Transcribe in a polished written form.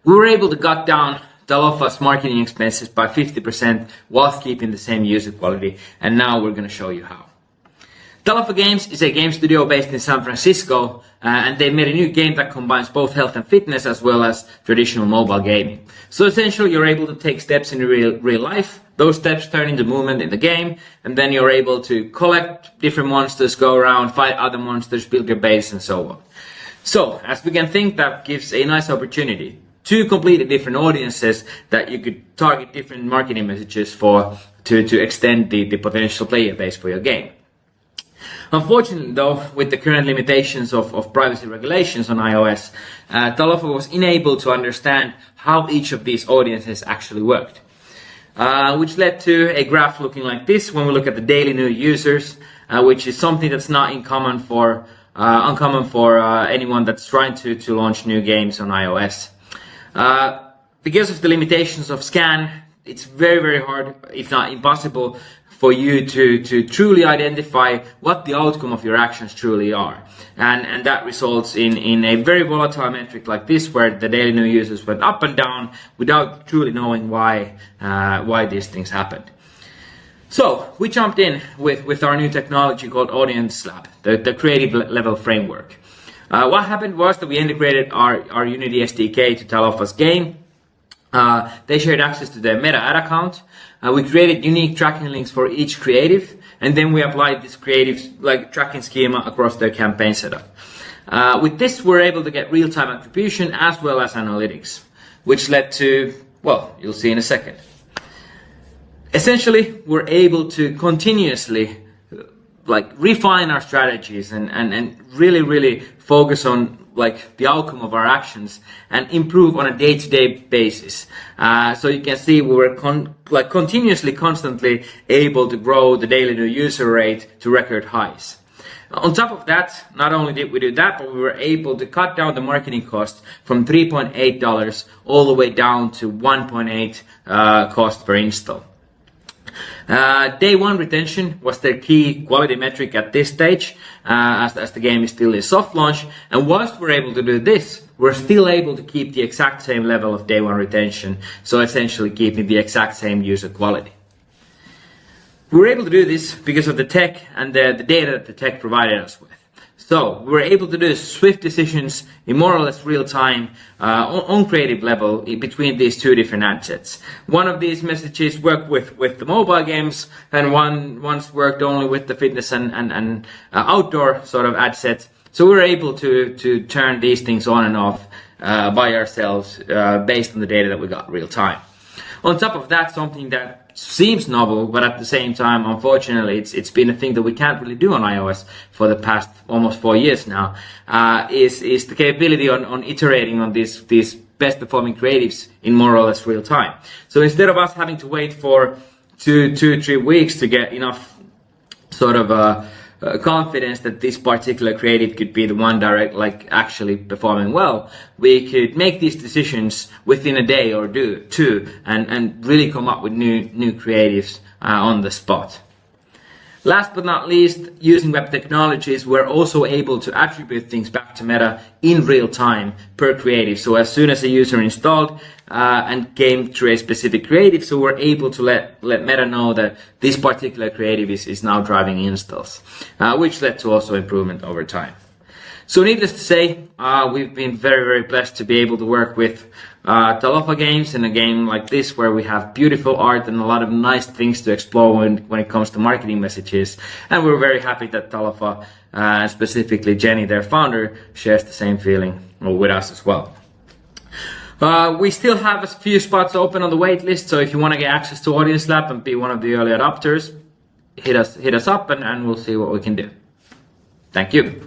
We were able to cut down Talofa's marketing expenses by 50% whilst keeping the same user quality, and now we're going to show you how. Talofa Games is a game studio based in San Francisco, and they made a new game that combines both health and fitness as well as traditional mobile gaming. So essentially you're able to take steps in real life, those steps turn into movement in the game, and then you're able to collect different monsters, go around, fight other monsters, build your base and so on. So, as we can think, that gives a nice opportunity. Two completely different audiences that you could target different marketing messages for to extend the potential player base for your game. Unfortunately though, with the current limitations of privacy regulations on iOS, Talofa was unable to understand how each of these audiences actually worked. Which led to a graph looking like this when we look at the daily new users, which is something that's not uncommon for anyone that's trying to launch new games on iOS. Because of the limitations of scan, it's very hard, if not impossible, for you to truly identify what the outcome of your actions truly are. And that results in a very volatile metric like this, where the daily new users went up and down without truly knowing why these things happened. So we jumped in with our new technology called Audience Lab, the creative level framework. What happened was that we integrated our Unity SDK to Talofa's game. They shared access to their Meta ad account. We created unique tracking links for each creative, and then we applied this creative tracking schema across their campaign setup. With this, we're able to get real-time attribution as well as analytics, which led to, well, you'll see in a second. Essentially, we're able to continuously refine our strategies and really focus on the outcome of our actions and improve on a day-to-day basis. So you can see we were constantly able to grow the daily new user rate to record highs. On top of that, not only did we do that, but we were able to cut down the marketing cost from $3.8 all the way down to 1.8 cost per install. Day one retention was their key quality metric at this stage, as the game is still in soft launch. And whilst we're able to do this, we're still able to keep the exact same level of day one retention, so essentially keeping the exact same user quality. We were able to do this because of the tech and the data that the tech provided us with. So we were able to do swift decisions in more or less real time on creative level between these two different ad sets. One of these messages worked with the mobile games, and once worked only with the fitness and outdoor sort of ad sets. So we were able to turn these things on and off by ourselves based on the data that we got real time. On top of that, something that seems novel, but at the same time, unfortunately, it's been a thing that we can't really do on iOS for the past almost 4 years now, is the capability on iterating on these best performing creatives in more or less real time. So instead of us having to wait for 2-3 weeks to get enough sort of confidence that this particular creative could be the one actually performing well, we could make these decisions within a day or two and really come up with new creatives on the spot. Last but not least, using web technologies, we're also able to attribute things back to Meta in real time per creative. So as soon as a user installed and came through a specific creative, so we're able to let Meta know that this particular creative is now driving installs, which led to also improvement over time. So needless to say, we've been very blessed to be able to work with Talofa Games in a game like this, where we have beautiful art and a lot of nice things to explore when it comes to marketing messages. And we're very happy that Talofa, specifically Jenny, their founder, shares the same feeling with us as well. We still have a few spots open on the wait list, so if you want to get access to Audience Lab and be one of the early adopters, hit us up and we'll see what we can do. Thank you.